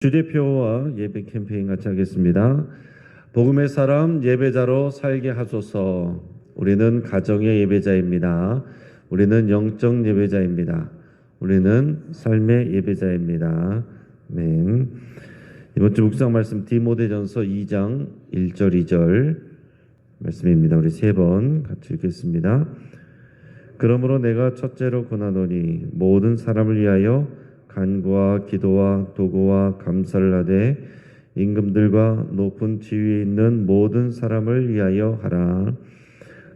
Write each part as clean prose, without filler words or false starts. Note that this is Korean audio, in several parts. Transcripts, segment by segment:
주대표와 예배 캠페인 같이 하겠습니다. 복음의 사람 예배자로 살게 하소서. 우리는 가정의 예배자입니다. 우리는 영적 예배자입니다. 우리는 삶의 예배자입니다. 아멘. 이번 주 묵상 말씀 디모데전서 2장 1절 2절 말씀입니다. 우리 세 번 같이 읽겠습니다. 그러므로 내가 첫째로 권하노니 모든 사람을 위하여 간구와 기도와 도구와 감사를 하되 임금들과 높은 지위에 있는 모든 사람을 위하여 하라.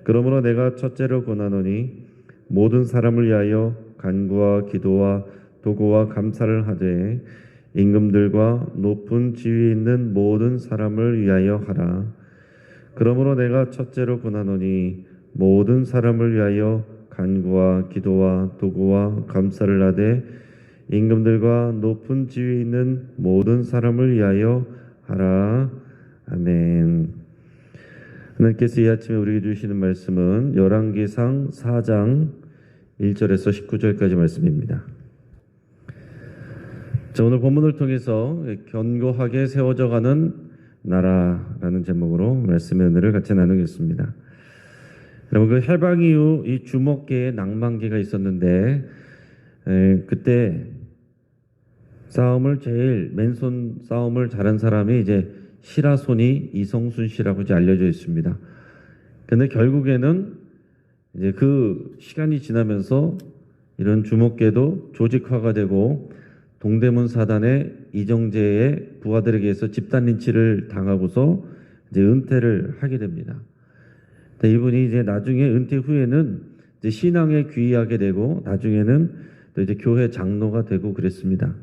그러므로 내가 첫째로 권하노니 모든 사람을 위하여 간구와 기도와 도구와 감사를 하되 임금들과 높은 지위에 있는 모든 사람을 위하여 하라. 그러므로 내가 첫째로 권하노니 모든 사람을 위하여 간구와 기도와 도구와 감사를 하되 임금들과 높은 지위에 있는 모든 사람을 위하여 하라. 아멘. 하나님께서 이 아침에 우리에게 주시는 말씀은 열왕기상 4장 1절에서 19절까지 말씀입니다. 자, 오늘 본문을 통해서 견고하게 세워져가는 나라라는 제목으로 말씀의 은혜를 같이 나누겠습니다. 여러분, 그 해방 이후 이 주목계의 낭만계가 있었는데 그때 싸움을 제일 맨손 싸움을 잘한 사람이 이제 시라손이 이성순 씨라고 이제 알려져 있습니다. 근데 결국에는 이제 그 시간이 지나면서 이런 주목계도 조직화가 되고 동대문 사단의 이정재의 부하들에게 서 집단 린치를 당하고서 이제 은퇴를 하게 됩니다. 이분이 이제 나중에 은퇴 후에는 이제 신앙에 귀의하게 되고 나중에는 또 이제 교회 장로가 되고 그랬습니다.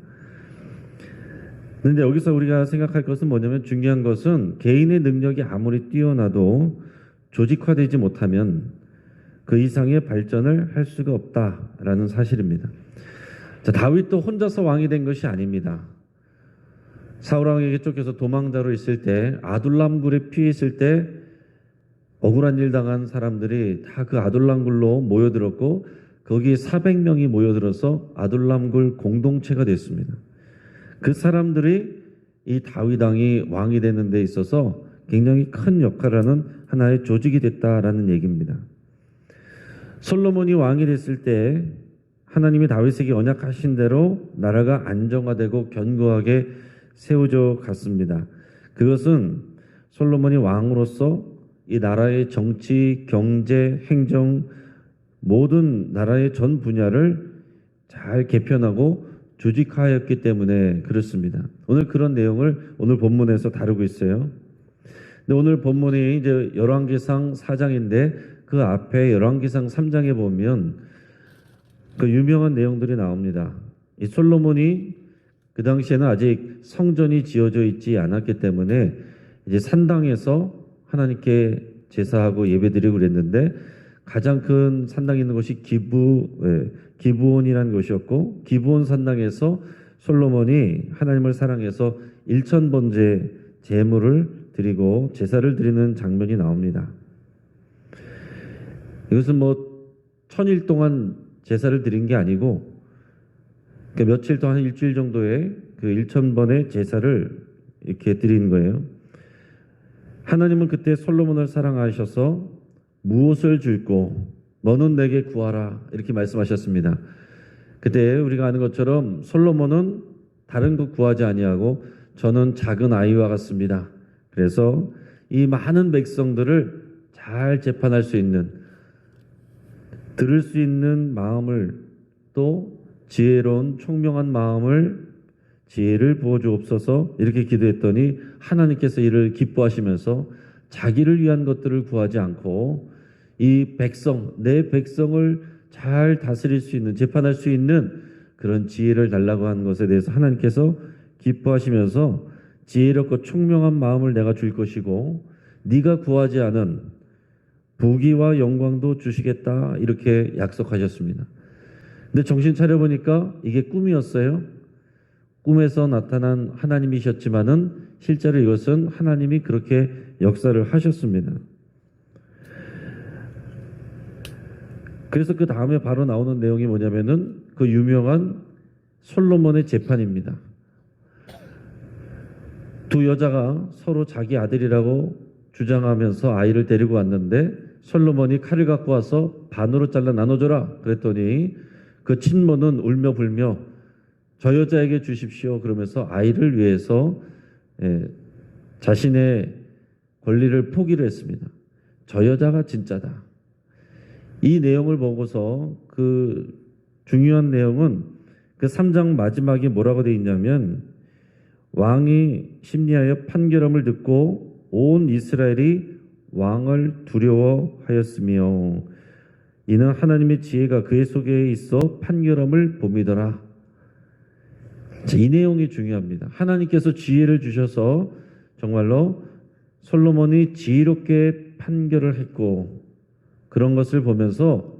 그런데 여기서 우리가 생각할 것은 뭐냐면 중요한 것은 개인의 능력이 아무리 뛰어나도 조직화되지 못하면 그 이상의 발전을 할 수가 없다라는 사실입니다. 자, 다윗도 혼자서 왕이 된 것이 아닙니다. 사울 왕에게 쫓겨서 도망자로 있을 때 아둘람 굴에 피해 있을 때 억울한 일 당한 사람들이 다 그 아둘람 굴로 모여들었고 거기에 400명이 모여들어서 아둘람 굴 공동체가 됐습니다. 그 사람들이 이 다윗 왕이 왕이 되는 데 있어서 굉장히 큰 역할을 하는 하나의 조직이 됐다라는 얘기입니다. 솔로몬이 왕이 됐을 때 하나님이 다윗에게 언약하신 대로 나라가 안정화되고 견고하게 세워져 갔습니다. 그것은 솔로몬이 왕으로서 이 나라의 정치, 경제, 행정 모든 나라의 전 분야를 잘 개편하고 조직화했기 때문에 그렇습니다. 오늘 그런 내용을 오늘 본문에서 다루고 있어요. 근데 오늘 본문이 이제 열왕기상 4장인데 그 앞에 열왕기상 3장에 보면 그 유명한 내용들이 나옵니다. 이 솔로몬이 그 당시에는 아직 성전이 지어져 있지 않았기 때문에 이제 산당에서 하나님께 제사하고 예배드리고 그랬는데 가장 큰 산당이 있는 곳이 기브온이라는 곳이었고 기브온 산당에서 솔로몬이 하나님을 사랑해서 1000번째 제물을 드리고 제사를 드리는 장면이 나옵니다. 이것은 뭐 1000일 동안 제사를 드린 게 아니고 그러니까 며칠 동안 일주일 정도의 그 1000번의 제사를 이렇게 드린 거예요. 하나님은 그때 솔로몬을 사랑하셔서 무엇을 줄고 너는 내게 구하라 이렇게 말씀하셨습니다. 그때 우리가 아는 것처럼 솔로몬은 다른 것 구하지 아니하고 저는 작은 아이와 같습니다. 그래서 이 많은 백성들을 잘 재판할 수 있는 들을 수 있는 마음을 또 지혜로운 총명한 마음을 지혜를 부어주옵소서 이렇게 기도했더니 하나님께서 이를 기뻐하시면서 자기를 위한 것들을 구하지 않고 이 백성, 내 백성을 잘 다스릴 수 있는 재판할 수 있는 그런 지혜를 달라고 하는 것에 대해서 하나님께서 기뻐하시면서 지혜롭고 총명한 마음을 내가 줄 것이고 네가 구하지 않은 부귀와 영광도 주시겠다 이렇게 약속하셨습니다. 근데 정신 차려보니까 이게 꿈이었어요. 꿈에서 나타난 하나님이셨지만은 실제로 이것은 하나님이 그렇게 역사를 하셨습니다. 그래서 그 다음에 바로 나오는 내용이 뭐냐면은 그 유명한 솔로몬의 재판입니다. 두 여자가 서로 자기 아들이라고 주장하면서 아이를 데리고 왔는데 솔로몬이 칼을 갖고 와서 반으로 잘라 나눠줘라 그랬더니 그 친모는 울며 불며 저 여자에게 주십시오 그러면서 아이를 위해서 자신의 권리를 포기를 했습니다. 저 여자가 진짜다. 이 내용을 보고서 그 중요한 내용은 그 3장 마지막에 뭐라고 되어 있냐면 왕이 심리하여 판결함을 듣고 온 이스라엘이 왕을 두려워하였으며 이는 하나님의 지혜가 그의 속에 있어 판결함을 봄이더라. 이 내용이 중요합니다. 하나님께서 지혜를 주셔서 정말로 솔로몬이 지혜롭게 판결을 했고 그런 것을 보면서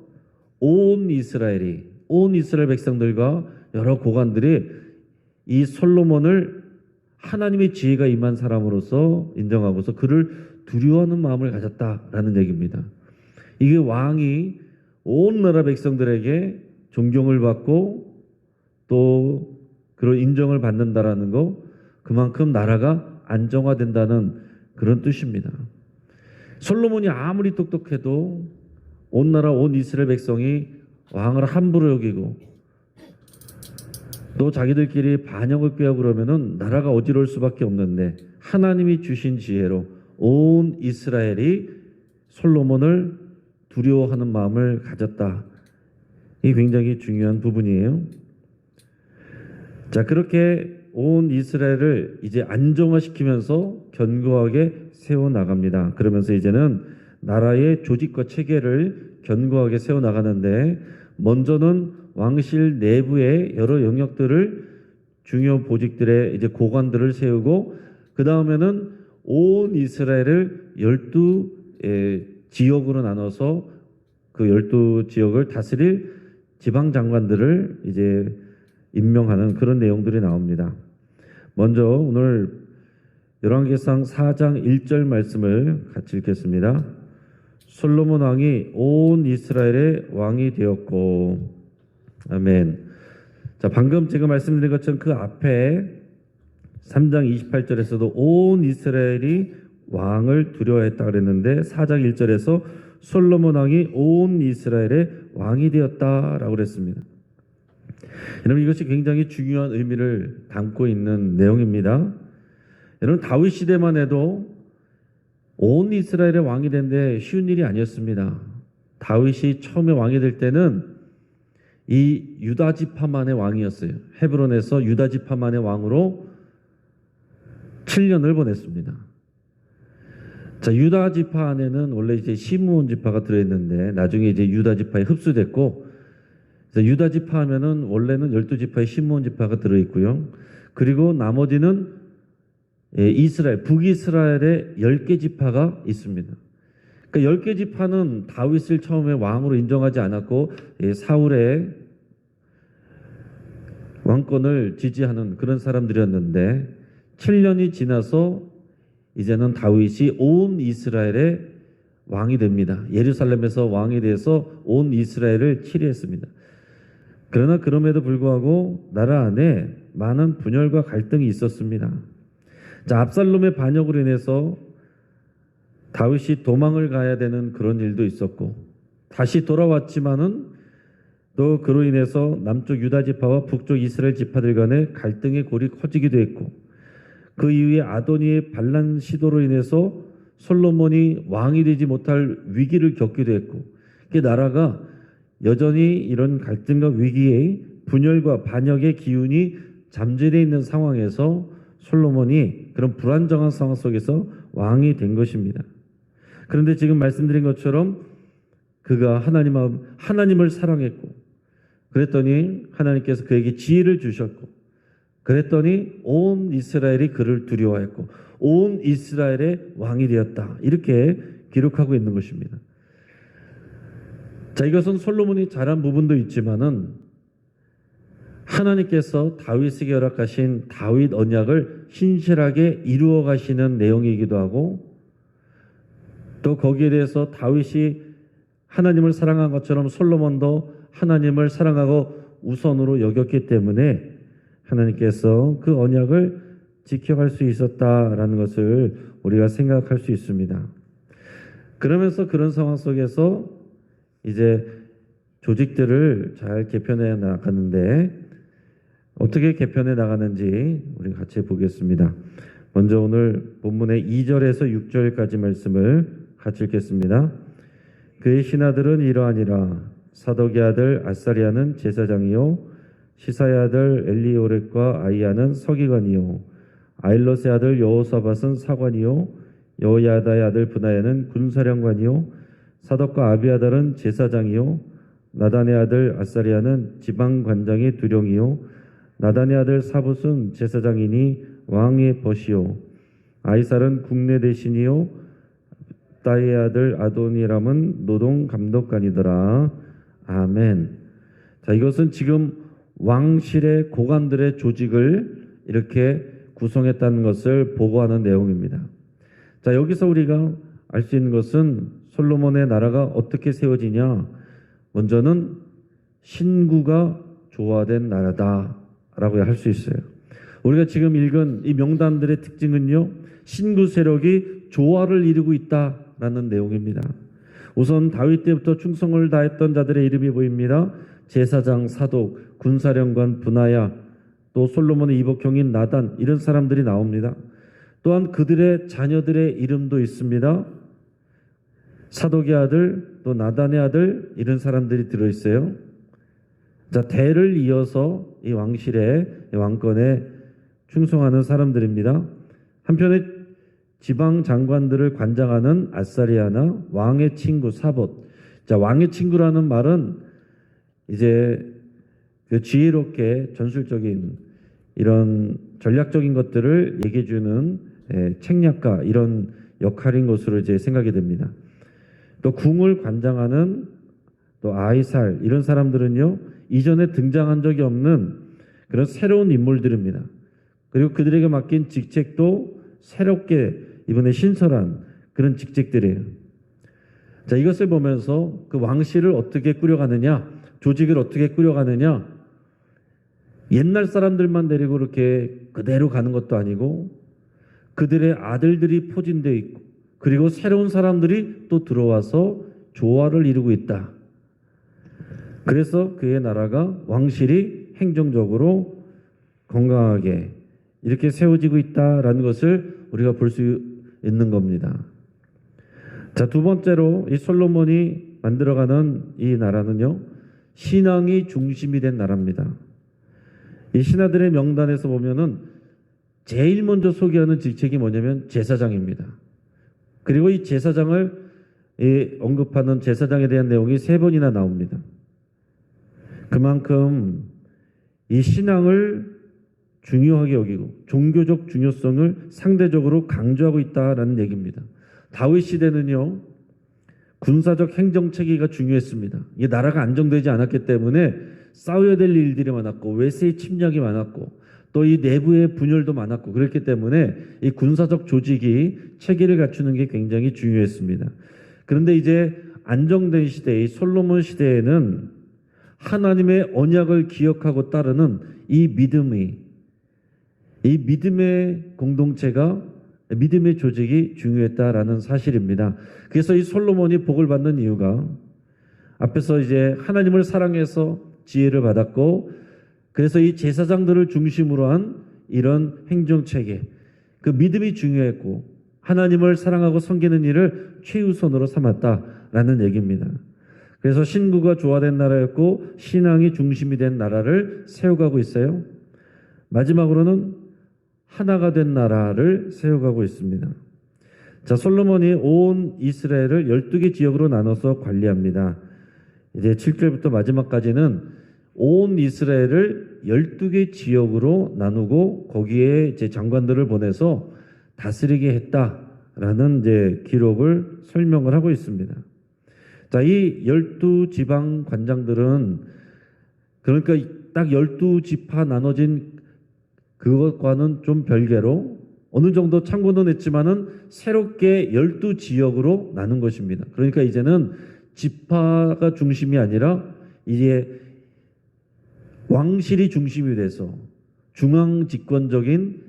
온 이스라엘 백성들과 여러 고관들이 이 솔로몬을 하나님의 지혜가 임한 사람으로서 인정하고서 그를 두려워하는 마음을 가졌다라는 얘기입니다. 이게 왕이 온 나라 백성들에게 존경을 받고 또 그런 인정을 받는다라는 거, 그만큼 나라가 안정화된다는 그런 뜻입니다. 솔로몬이 아무리 똑똑해도 온 나라 온 이스라엘 백성이 왕을 함부로 여기고 또 자기들끼리 반역을 꾀하고 그러면은 나라가 어지러울 수밖에 없는데 하나님이 주신 지혜로 온 이스라엘이 솔로몬을 두려워하는 마음을 가졌다. 이 굉장히 중요한 부분이에요. 자, 그렇게 온 이스라엘을 이제 안정화시키면서 견고하게 세워나갑니다. 그러면서 이제는 나라의 조직과 체계를 견고하게 세워나가는데 먼저는 왕실 내부의 여러 영역들을 중요 보직들의 이제 고관들을 세우고 그 다음에는 온 이스라엘을 12지역으로 나눠서 그 12지역을 다스릴 지방 장관들을 이제 임명하는 그런 내용들이 나옵니다. 먼저 오늘 열왕기상 4장 1절 말씀을 같이 읽겠습니다. 솔로몬 왕이 온 이스라엘의 왕이 되었고 아멘. 자, 방금 제가 말씀드린 것처럼 그 앞에 3장 28절에서도 온 이스라엘이 왕을 두려워했다 그랬는데 4장 1절에서 솔로몬 왕이 온 이스라엘의 왕이 되었다라고 그랬습니다. 여러분, 이것이 굉장히 중요한 의미를 담고 있는 내용입니다. 여러분, 다윗 시대만 해도 온 이스라엘의 왕이 되는데 쉬운 일이 아니었습니다. 다윗이 처음에 왕이 될 때는 이 유다 지파만의 왕이었어요. 헤브론에서 유다 지파만의 왕으로 7년을 보냈습니다. 자, 유다 지파 안에는 원래 이제 시므온 지파가 들어있는데 나중에 이제 유다 지파에 흡수됐고, 유다 지파 하면은 원래는 12지파에 시므온 지파가 들어있고요. 그리고 나머지는 이스라엘, 북이스라엘의 10개 지파가 있습니다. 그러니까 10개 지파는 다윗을 처음에 왕으로 인정하지 않았고 사울의 왕권을 지지하는 그런 사람들이었는데 7년이 지나서 이제는 다윗이 온 이스라엘의 왕이 됩니다. 예루살렘에서 왕이 돼서 온 이스라엘을 치리했습니다. 그러나 그럼에도 불구하고 나라 안에 많은 분열과 갈등이 있었습니다. 자, 압살롬의 반역으로 인해서 다윗이 도망을 가야 되는 그런 일도 있었고 다시 돌아왔지만은 또 그로 인해서 남쪽 유다 지파와 북쪽 이스라엘 지파들 간의 갈등의 골이 커지기도 했고 그 이후에 아도니의 반란 시도로 인해서 솔로몬이 왕이 되지 못할 위기를 겪기도 했고 그 나라가 여전히 이런 갈등과 위기의 분열과 반역의 기운이 잠재되어 있는 상황에서 솔로몬이 그런 불안정한 상황 속에서 왕이 된 것입니다. 그런데 지금 말씀드린 것처럼 그가 하나님을 사랑했고 그랬더니 하나님께서 그에게 지혜를 주셨고 그랬더니 온 이스라엘이 그를 두려워했고 온 이스라엘의 왕이 되었다. 이렇게 기록하고 있는 것입니다. 자, 이것은 솔로몬이 잘한 부분도 있지만은 하나님께서 다윗에게 허락하신 다윗 언약을 신실하게 이루어 가시는 내용이기도 하고 또 거기에 대해서 다윗이 하나님을 사랑한 것처럼 솔로몬도 하나님을 사랑하고 우선으로 여겼기 때문에 하나님께서 그 언약을 지켜갈 수 있었다라는 것을 우리가 생각할 수 있습니다. 그러면서 그런 상황 속에서 이제 조직들을 잘 개편해 나가는데 어떻게 개편해 나가는지 우리 같이 보겠습니다. 먼저 오늘 본문의 2절에서 6절까지 말씀을 같이 읽겠습니다. 그의 신하들은 이러하니라. 사독의 아들 아사리아는 제사장이요 시사의 아들 엘리오렉과 아이야는 서기관이요 아일롯의 아들 여호사밧은 사관이요 여호야다의 아들 브나야는 군사령관이요 사독과 아비아달은 제사장이요 나단의 아들 아사리아는 지방관장의 두령이요 나단의 아들 사붓은 제사장이니 왕의 벗이요 아이살은 국내 대신이요 다의 아들 아도니람은 노동 감독관이더라. 아멘. 자, 이것은 지금 왕실의 고관들의 조직을 이렇게 구성했다는 것을 보고하는 내용입니다. 자, 여기서 우리가 알 수 있는 것은 솔로몬의 나라가 어떻게 세워지냐? 먼저는 신구가 조화된 나라다라고 할 수 있어요. 우리가 지금 읽은 이 명단들의 특징은요, 신구 세력이 조화를 이루고 있다라는 내용입니다. 우선 다윗 때부터 충성을 다했던 자들의 이름이 보입니다. 제사장, 사독, 군사령관 브나야, 또 솔로몬의 이복형인 나단, 이런 사람들이 나옵니다. 또한 그들의 자녀들의 이름도 있습니다. 사독의 아들, 또 나단의 아들, 이런 사람들이 들어있어요. 자, 대를 이어서 이 왕실의 왕권에 충성하는 사람들입니다. 한편에 지방 장관들을 관장하는 아사리아나 왕의 친구 사봇. 자, 왕의 친구라는 말은 이제 그 지혜롭게 전술적인 이런 전략적인 것들을 얘기해 주는 책략가, 이런 역할인 것으로 이제 생각이 됩니다. 또 궁을 관장하는 또 아이살, 이런 사람들은요, 이전에 등장한 적이 없는 그런 새로운 인물들입니다. 그리고 그들에게 맡긴 직책도 새롭게 이번에 신설한 그런 직책들이에요. 자, 이것을 보면서 그 왕실을 어떻게 꾸려가느냐, 조직을 어떻게 꾸려가느냐, 옛날 사람들만 데리고 이렇게 그대로 가는 것도 아니고 그들의 아들들이 포진되어 있고 그리고 새로운 사람들이 또 들어와서 조화를 이루고 있다. 그래서 그의 나라가 왕실이 행정적으로 건강하게 이렇게 세워지고 있다라는 것을 우리가 볼 수 있는 겁니다. 자, 두 번째로 이 솔로몬이 만들어가는 이 나라는요, 신앙이 중심이 된 나라입니다. 이 신하들의 명단에서 보면은 제일 먼저 소개하는 직책이 뭐냐면 제사장입니다. 그리고 이 제사장을 언급하는 제사장에 대한 내용이 3번이나 나옵니다. 그만큼 이 신앙을 중요하게 여기고 종교적 중요성을 상대적으로 강조하고 있다라는 얘기입니다. 다윗 시대는요, 군사적 행정체계가 중요했습니다. 이 나라가 안정되지 않았기 때문에 싸워야 될 일들이 많았고 외세의 침략이 많았고 또 이 내부의 분열도 많았고 그렇기 때문에 이 군사적 조직이 체계를 갖추는 게 굉장히 중요했습니다. 그런데 이제 안정된 시대, 이 솔로몬 시대에는 하나님의 언약을 기억하고 따르는 이 믿음의 공동체가, 믿음의 조직이 중요했다라는 사실입니다. 그래서 이 솔로몬이 복을 받는 이유가 앞에서 이제 하나님을 사랑해서 지혜를 받았고 그래서 이 제사장들을 중심으로 한 이런 행정체계, 그 믿음이 중요했고 하나님을 사랑하고 섬기는 일을 최우선으로 삼았다라는 얘기입니다. 그래서 신구가 조화된 나라였고 신앙이 중심이 된 나라를 세워가고 있어요. 마지막으로는 하나가 된 나라를 세워가고 있습니다. 자, 솔로몬이 온 이스라엘을 12개 지역으로 나눠서 관리합니다. 이제 7절부터 마지막까지는 온 이스라엘을 12개 지역으로 나누고 거기에 이제 장관들을 보내서 다스리게 했다라는 이제 기록을 설명을 하고 있습니다. 자, 이 12지방 관장들은 그러니까 딱 12지파 나눠진 그것과는 좀 별개로 어느 정도 참고는 했지만은 새롭게 12지역으로 나눈 것입니다. 그러니까 이제는 지파가 중심이 아니라 이제 왕실이 중심이 돼서 중앙 집권적인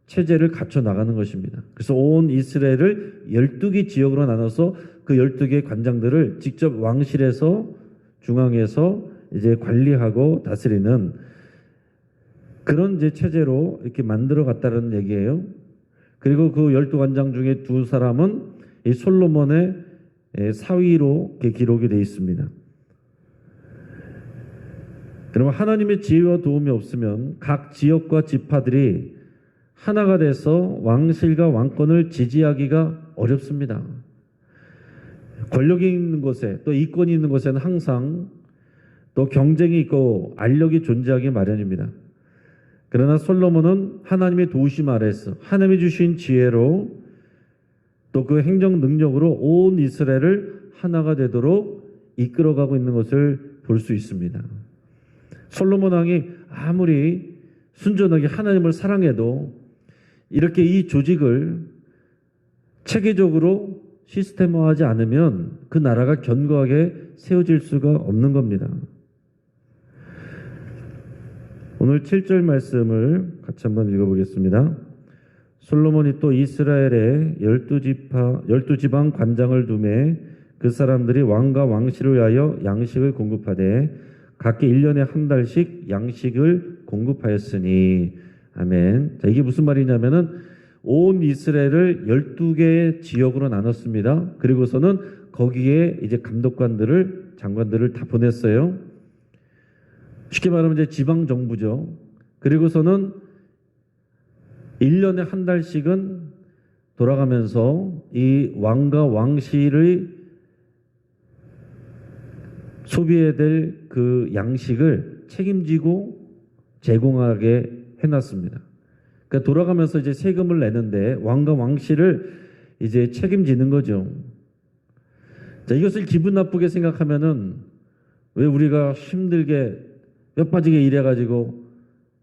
체제를 갖춰 나가는 것입니다. 그래서 온 이스라엘을 12개 지역으로 나눠서 그 12개의 관장들을 직접 왕실에서 중앙에서 이제 관리하고 다스리는 그런 이제 체제로 이렇게 만들어 갔다는 얘기예요. 그리고 그 12관장 중에 두 사람은 이 솔로몬의 사위로 이렇게 기록이 되어 있습니다. 여러분, 하나님의 지혜와 도움이 없으면 각 지역과 지파들이 하나가 돼서 왕실과 왕권을 지지하기가 어렵습니다. 권력이 있는 곳에 또 이권이 있는 곳에는 항상 또 경쟁이 있고 알력이 존재하기 마련입니다. 그러나 솔로몬은 하나님의 도우심 아래서 하나님이 주신 지혜로 또 그 행정 능력으로 온 이스라엘을 하나가 되도록 이끌어가고 있는 것을 볼 수 있습니다. 솔로몬 왕이 아무리 순전하게 하나님을 사랑해도 이렇게 이 조직을 체계적으로 시스템화하지 않으면 그 나라가 견고하게 세워질 수가 없는 겁니다. 오늘 7절 말씀을 같이 한번 읽어보겠습니다. 솔로몬이 또 이스라엘의 12지방 관장을 두매 그 사람들이 왕과 왕실을 위하여 양식을 공급하되 각기 1년에 한 달씩 양식을 공급하였으니 아멘. 자, 이게 무슨 말이냐면은 온 이스라엘을 12개의 지역으로 나눴습니다. 그리고서는 거기에 이제 감독관들을 장관들을 다 보냈어요. 쉽게 말하면 이제 지방 정부죠. 그리고서는 1년에 한 달씩은 돌아가면서 이 왕과 왕실의 소비해야 될 그 양식을 책임지고 제공하게 해놨습니다. 그러니까 돌아가면서 이제 세금을 내는데 왕과 왕실을 이제 책임지는 거죠. 자, 이것을 기분 나쁘게 생각하면은 왜 우리가 힘들게 뼈 빠지게 일해가지고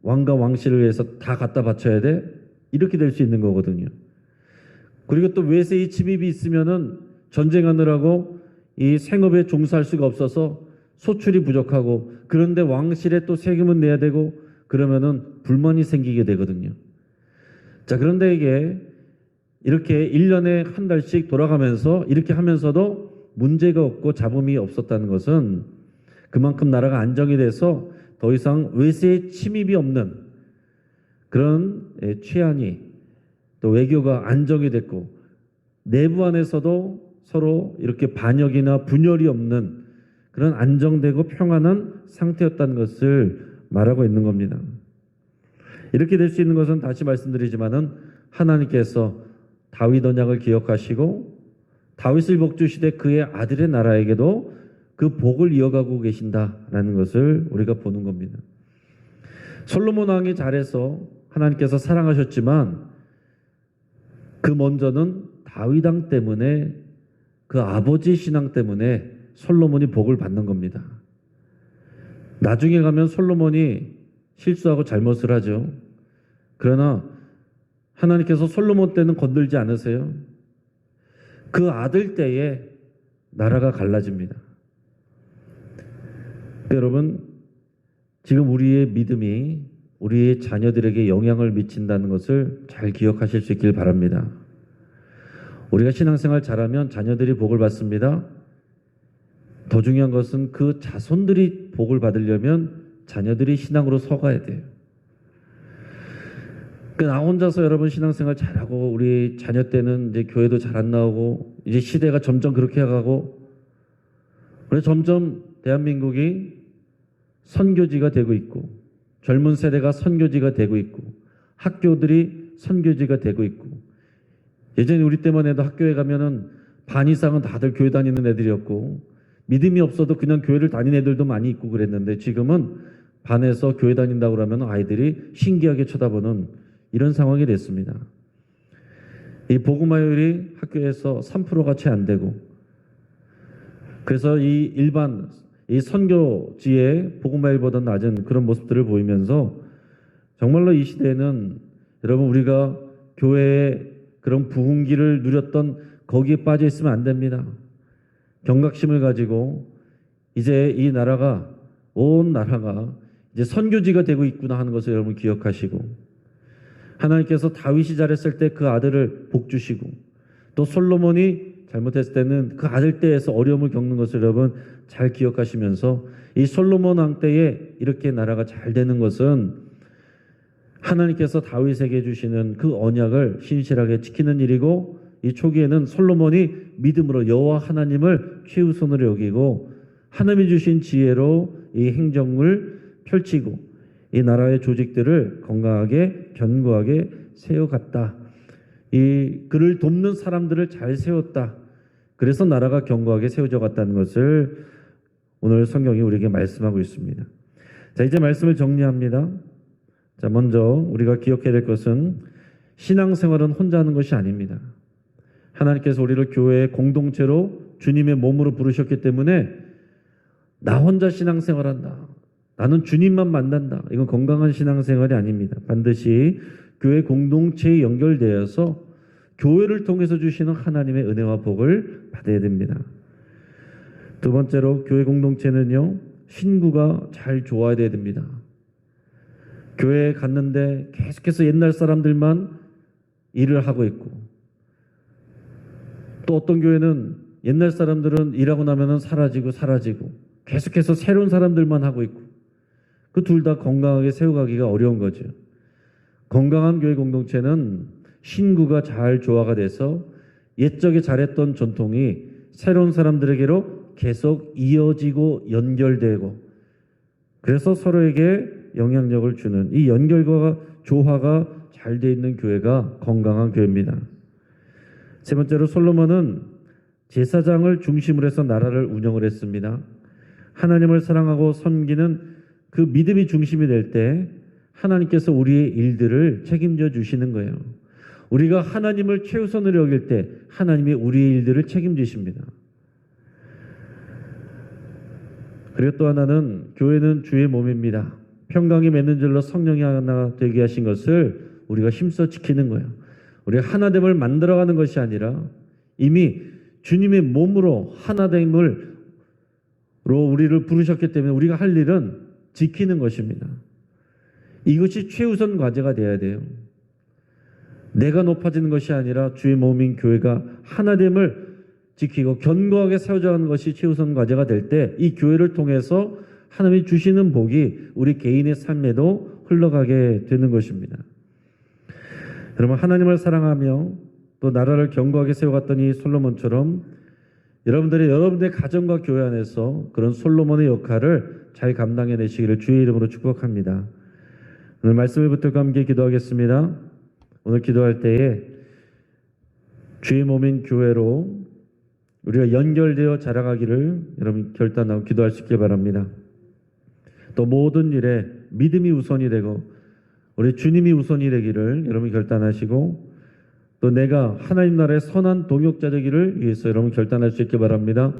왕과 왕실을 위해서 다 갖다 바쳐야 돼? 이렇게 될 수 있는 거거든요. 그리고 또 외세의 침입이 있으면은 전쟁하느라고 이 생업에 종사할 수가 없어서 소출이 부족하고 그런데 왕실에 또 세금은 내야 되고 그러면은 불만이 생기게 되거든요. 자, 그런데 이게 이렇게 1년에 한 달씩 돌아가면서 이렇게 하면서도 문제가 없고 잡음이 없었다는 것은 그만큼 나라가 안정이 돼서 더 이상 외세의 침입이 없는 그런 취안이 또 외교가 안정이 됐고 내부 안에서도 서로 이렇게 반역이나 분열이 없는 그런 안정되고 평안한 상태였다는 것을 말하고 있는 겁니다. 이렇게 될 수 있는 것은 다시 말씀드리지만은 하나님께서 다윗 언약을 기억하시고 다윗을 복주시되 그의 아들의 나라에게도 그 복을 이어가고 계신다라는 것을 우리가 보는 겁니다. 솔로몬 왕이 잘해서 하나님께서 사랑하셨지만 그 먼저는 다윗 왕 때문에 그 아버지 신앙 때문에 솔로몬이 복을 받는 겁니다. 나중에 가면 솔로몬이 실수하고 잘못을 하죠. 그러나 하나님께서 솔로몬 때는 건들지 않으세요. 그 아들 때에 나라가 갈라집니다. 여러분, 지금 우리의 믿음이 우리의 자녀들에게 영향을 미친다는 것을 잘 기억하실 수 있길 바랍니다. 우리가 신앙생활 잘하면 자녀들이 복을 받습니다. 더 중요한 것은 그 자손들이 복을 받으려면 자녀들이 신앙으로 서가야 돼요. 나 혼자서 여러분 신앙생활 잘하고 우리 자녀 때는 이제 교회도 잘 안 나오고 이제 시대가 점점 그렇게 가고 그래서 점점 대한민국이 선교지가 되고 있고 젊은 세대가 선교지가 되고 있고 학교들이 선교지가 되고 있고 예전에 우리 때만 해도 학교에 가면은 반 이상은 다들 교회 다니는 애들이었고 믿음이 없어도 그냥 교회를 다니는 애들도 많이 있고 그랬는데 지금은 반에서 교회 다닌다고 그러면 아이들이 신기하게 쳐다보는 이런 상황이 됐습니다. 이 복음화율이 학교에서 3%가 채 안 되고 그래서 이 일반 이 선교지의 복음화율보다 낮은 그런 모습들을 보이면서 정말로 이 시대에는 여러분 우리가 교회의 그런 부흥기를 누렸던 거기에 빠져 있으면 안 됩니다. 경각심을 가지고 이제 이 나라가 온 나라가 이제 선교지가 되고 있구나 하는 것을 여러분 기억하시고 하나님께서 다윗이 잘했을 때 그 아들을 복 주시고, 또 솔로몬이 잘못했을 때는 그 아들 때에서 어려움을 겪는 것을 여러분 잘 기억하시면서, 이 솔로몬 왕 때에 이렇게 나라가 잘 되는 것은 하나님께서 다윗에게 주시는 그 언약을 신실하게 지키는 일이고, 이 초기에는 솔로몬이 믿음으로 여호와 하나님을 최우선으로 여기고 하나님이 주신 지혜로 이 행정을 펼치고 이 나라의 조직들을 건강하게 견고하게 세워갔다. 이 그를 돕는 사람들을 잘 세웠다. 그래서 나라가 견고하게 세워져 갔다는 것을 오늘 성경이 우리에게 말씀하고 있습니다. 자, 이제 말씀을 정리합니다. 자, 먼저 우리가 기억해야 될 것은 신앙생활은 혼자 하는 것이 아닙니다. 하나님께서 우리를 교회의 공동체로 주님의 몸으로 부르셨기 때문에 나 혼자 신앙생활한다, 나는 주님만 만난다, 이건 건강한 신앙생활이 아닙니다. 반드시 교회 공동체에 연결되어서 교회를 통해서 주시는 하나님의 은혜와 복을 받아야 됩니다. 두 번째로 교회 공동체는요, 신구가 잘 좋아야 됩니다. 교회에 갔는데 계속해서 옛날 사람들만 일을 하고 있고, 또 어떤 교회는 옛날 사람들은 일하고 나면은 사라지고 계속해서 새로운 사람들만 하고 있고, 그 둘 다 건강하게 세워가기가 어려운 거죠. 건강한 교회 공동체는 신구가 잘 조화가 돼서 옛적에 잘했던 전통이 새로운 사람들에게로 계속 이어지고 연결되고, 그래서 서로에게 영향력을 주는 이 연결과 조화가 잘 돼 있는 교회가 건강한 교회입니다. 세 번째로 솔로몬은 제사장을 중심으로 해서 나라를 운영을 했습니다. 하나님을 사랑하고 섬기는 그 믿음이 중심이 될 때 하나님께서 우리의 일들을 책임져 주시는 거예요. 우리가 하나님을 최우선으로 여길 때 하나님이 우리의 일들을 책임지십니다. 그리고 또 하나는 교회는 주의 몸입니다. 평강이 맺는 줄로 성령이 하나 되게 하신 것을 우리가 힘써 지키는 거예요. 우리가 하나됨을 만들어가는 것이 아니라 이미 주님의 몸으로 하나됨으로 우리를 부르셨기 때문에 우리가 할 일은 지키는 것입니다. 이것이 최우선 과제가 되어야 돼요. 내가 높아지는 것이 아니라 주의 몸인 교회가 하나됨을 지키고 견고하게 세워져 가는 것이 최우선 과제가 될 때 이 교회를 통해서 하나님이 주시는 복이 우리 개인의 삶에도 흘러가게 되는 것입니다. 여러분, 하나님을 사랑하며 또 나라를 견고하게 세워갔던 이 솔로몬처럼 여러분들의 가정과 교회 안에서 그런 솔로몬의 역할을 잘 감당해내시기를 주의 이름으로 축복합니다. 오늘 말씀을 붙들고 함께 기도하겠습니다. 오늘 기도할 때에 주의 몸인 교회로 우리가 연결되어 자라가기를 여러분 결단하고 기도할 수 있길 바랍니다. 또 모든 일에 믿음이 우선이 되고 우리 주님이 우선이 되기를 여러분 결단하시고, 또 내가 하나님 나라의 선한 동역자 되기를 위해서 여러분 결단할 수 있길 바랍니다.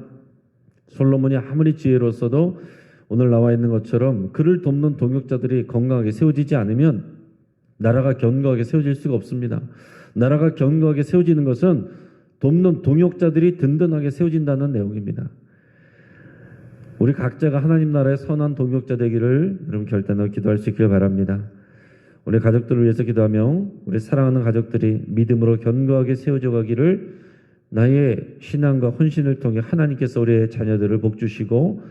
솔로몬이 아무리 지혜로웠어도 오늘 나와 있는 것처럼 그를 돕는 동역자들이 건강하게 세워지지 않으면 나라가 견고하게 세워질 수가 없습니다. 나라가 견고하게 세워지는 것은 돕는 동역자들이 든든하게 세워진다는 내용입니다. 우리 각자가 하나님 나라의 선한 동역자 되기를 여러분 결단하고 기도할 수 있길 바랍니다. 우리 가족들을 위해서 기도하며 우리 사랑하는 가족들이 믿음으로 견고하게 세워져 가기를 나의 신앙과 헌신을 통해 하나님께서 우리의 자녀들을 복주시고,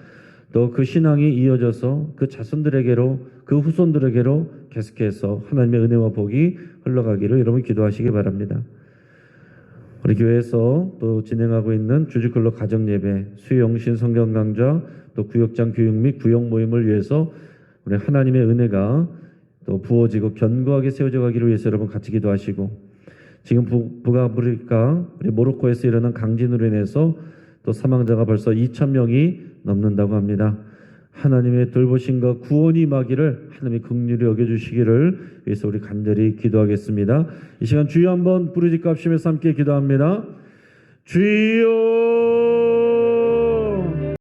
또 그 신앙이 이어져서 그 자손들에게로, 그 후손들에게로 계속해서 하나님의 은혜와 복이 흘러가기를 여러분 기도하시기 바랍니다. 우리 교회에서 또 진행하고 있는 주주클로 가정예배, 수영신 성경강좌, 또 구역장 교육 및 구역 모임을 위해서 우리 하나님의 은혜가 또 부어지고 견고하게 세워져 가기를 위해서 여러분 같이 기도하시고, 지금 북아프리카 우리 모로코에서 일어난 강진으로 인해서 또 사망자가 벌써 2,000명이 넘는다고 합니다. 하나님의 돌보심과 구원이 임하기를 하나님의 긍휼히 여겨주시기를 위해서 우리 간절히 기도하겠습니다. 이 시간 주여 한번 부르짖고 합심해서 함께 기도합니다. 주여